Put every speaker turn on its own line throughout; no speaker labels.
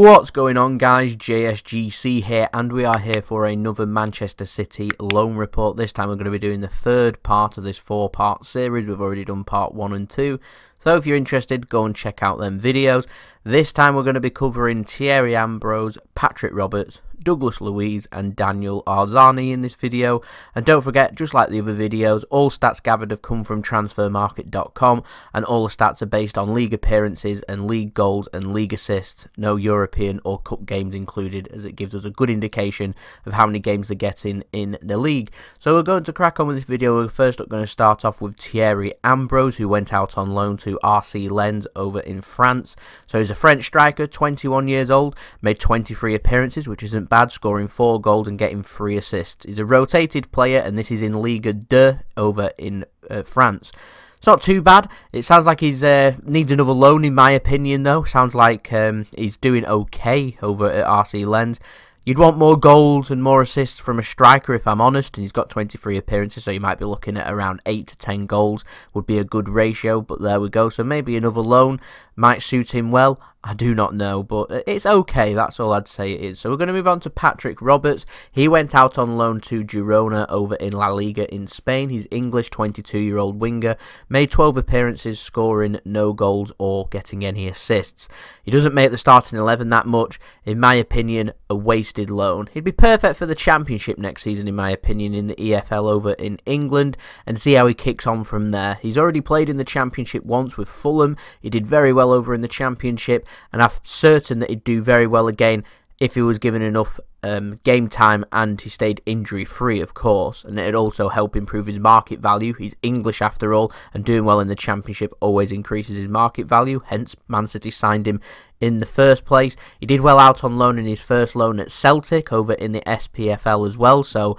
What's going on, guys? JSGC here, and we are here for another Manchester City loan report. This time we're going to be doing the third part of this four-part series. We've already done part 1 and 2. So if you're interested, go and check out them videos. This time we're going to be covering Thierry Ambrose, Patrick Roberts, Douglas Luiz and Daniel Arzani in this video. And don't forget, just like the other videos, all stats gathered have come from transfermarket.com, and all the stats are based on league appearances and league goals and league assists, no European or cup games included, as it gives us a good indication of how many games they're getting in the league. So we're going to crack on with this video. We're first going to start off with Thierry Ambrose, who went out on loan to RC Lens over in France. So he's a French striker, 21 years old, made 23 appearances, which isn't bad, scoring 4 goals and getting 3 assists. He's a rotated player, and this is in Ligue 2 over in France. It's not too bad. It sounds like he's needs another loan, in my opinion, though. Sounds like he's doing okay over at RC Lens. You'd want more goals and more assists from a striker, if I'm honest, and he's got 23 appearances, so you might be looking at around 8 to 10 goals would be a good ratio, but there we go. So maybe another loan might suit him well. I do not know, but it's okay. That's all I'd say it is. So we're going to move on to Patrick Roberts. He went out on loan to Girona over in La Liga in Spain. He's English, 22-year-old winger. Made 12 appearances, scoring no goals or getting any assists. He doesn't make the starting 11 that much. In my opinion, a wasted loan. He'd be perfect for the Championship next season, in my opinion, in the EFL over in England, and see how he kicks on from there. He's already played in the Championship once with Fulham. He did very well over in the Championship, and I'm certain that he'd do very well again if he was given enough game time and he stayed injury free, of course, and it'd also help improve his market value. He's English after all, and doing well in the Championship always increases his market value, hence Man City signed him in the first place. He did well out on loan in his first loan at Celtic over in the SPFL as well, so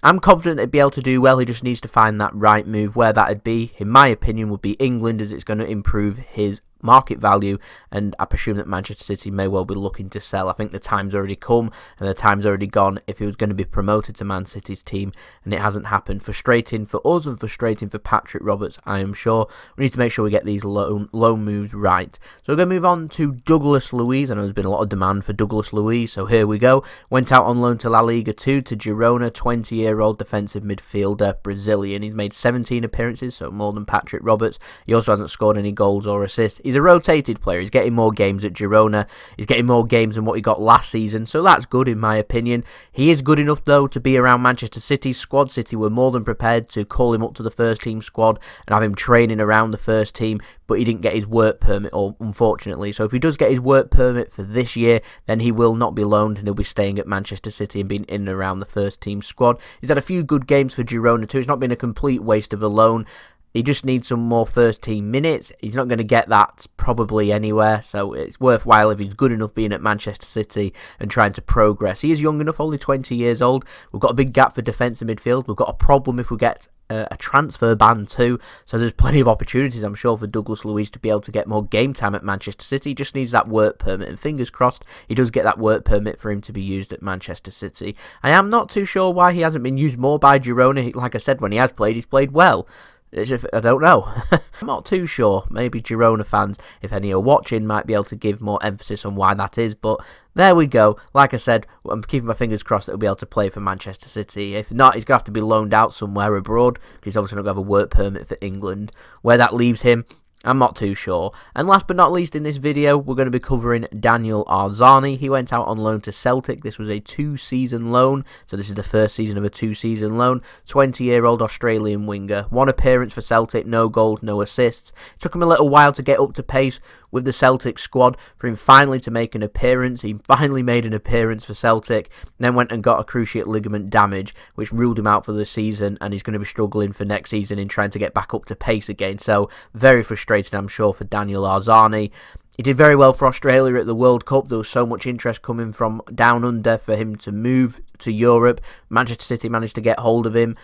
I'm confident he'd be able to do well. He just needs to find that right move. Where that'd be, in my opinion, would be England, as it's going to improve his market value, and I presume that Manchester City may well be looking to sell. I think the time's already come and the time's already gone if he was going to be promoted to Man City's team, and it hasn't happened. Frustrating for us and frustrating for Patrick Roberts, I am sure. We need to make sure we get these loan moves right. So we're going to move on to Douglas Luiz. I know there's been a lot of demand for Douglas Luiz, so here we go. Went out on loan to La Liga 2 to Girona, 20-year-old defensive midfielder, Brazilian. He's made 17 appearances, so more than Patrick Roberts. He also hasn't scored any goals or assists. He's a rotated player. He's getting more games at Girona. He's getting more games than what he got last season, so that's good in my opinion. He is good enough, though, to be around Manchester City's squad. City were more than prepared to call him up to the first team squad and have him training around the first team, but he didn't get his work permit, unfortunately. So if he does get his work permit for this year, then he will not be loaned and he'll be staying at Manchester City and being in and around the first team squad. He's had a few good games for Girona too. It's not been a complete waste of a loan. He just needs some more first team minutes. He's not going to get that probably anywhere, so it's worthwhile if he's good enough being at Manchester City and trying to progress. He is young enough, only 20 years old. We've got a big gap for defensive midfield. We've got a problem if we get a transfer ban too, so there's plenty of opportunities, I'm sure, for Douglas Luiz to be able to get more game time at Manchester City. He just needs that work permit, and fingers crossed he does get that work permit for him to be used at Manchester City. I am not too sure why he hasn't been used more by Girona. Like I said, when he has played, he's played well. It's just, I don't know. I'm not too sure. Maybe Girona fans, if any are watching, might be able to give more emphasis on why that is. But there we go. Like I said, I'm keeping my fingers crossed that he'll be able to play for Manchester City. If not, he's going to have to be loaned out somewhere abroad, because he's obviously not going to have a work permit for England. Where that leaves him, I'm not too sure. And last but not least in this video, we're going to be covering Daniel Arzani. He went out on loan to Celtic. This was a 2-season loan, so this is the first season of a 2-season loan. 20-year-old Australian winger. 1 appearance for Celtic, no goals, no assists. It took him a little while to get up to pace with the Celtic squad for him finally to make an appearance. He finally made an appearance for Celtic, then went and got a cruciate ligament damage, which ruled him out for the season, and he's going to be struggling for next season in trying to get back up to pace again. So very frustrating, I'm sure, for Daniel Arzani. He did very well for Australia at the World Cup. There was so much interest coming from down under for him to move to Europe. Manchester City managed to get hold of him.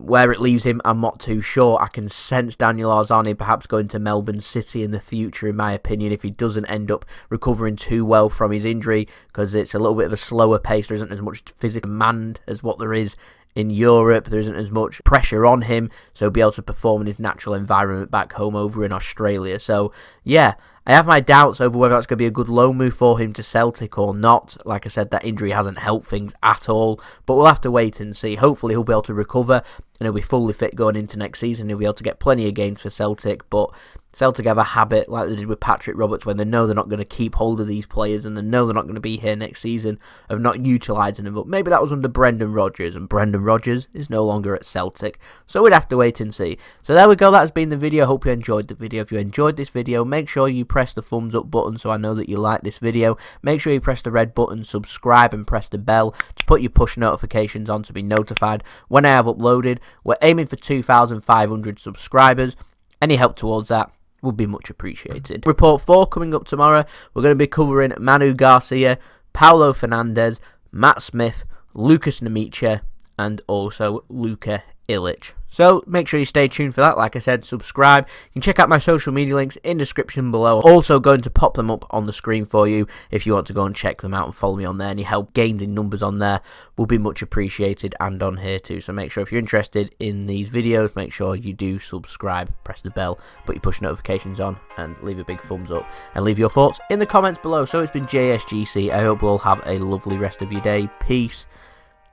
Where it leaves him, I'm not too sure. I can sense Daniel Arzani perhaps going to Melbourne City in the future, in my opinion, if he doesn't end up recovering too well from his injury, because it's a little bit of a slower pace. There isn't as much physical demand as what there is in Europe. There isn't as much pressure on him, so he'll be able to perform in his natural environment back home over in Australia. So, yeah, I have my doubts over whether that's going to be a good loan move for him to Celtic or not. Like I said, that injury hasn't helped things at all, but we'll have to wait and see. Hopefully he'll be able to recover and he'll be fully fit going into next season. He'll be able to get plenty of games for Celtic, but Celtic have a habit, like they did with Patrick Roberts, when they know they're not going to keep hold of these players and they know they're not going to be here next season, of not utilising them. But maybe that was under Brendan Rodgers, and Brendan Rodgers is no longer at Celtic. So we'd have to wait and see. So there we go, that has been the video. Hope you enjoyed the video. If you enjoyed this video, make sure you press the thumbs up button so I know that you like this video. Make sure you press the red button, subscribe, and press the bell to put your push notifications on to be notified when I have uploaded. We're aiming for 2,500 subscribers. Any help towards that would be much appreciated. Report 4 coming up tomorrow. We're going to be covering Manu Garcia, Paulo Fernandes, Matt Smith, Lucas Nemicha, and also Luka Ilic. So make sure you stay tuned for that. Like I said, subscribe. You can check out my social media links in the description below. Also going to pop them up on the screen for you if you want to go and check them out and follow me on there. Any help gained in numbers on there will be much appreciated, and on here too. So make sure if you're interested in these videos, make sure you do subscribe, press the bell, put your push notifications on, and leave a big thumbs up. And leave your thoughts in the comments below. So it's been JSGC. I hope you all have a lovely rest of your day. Peace.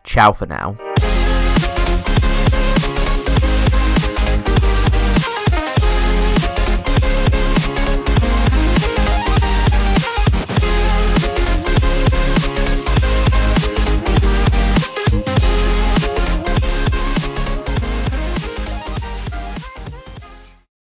Ciao for now.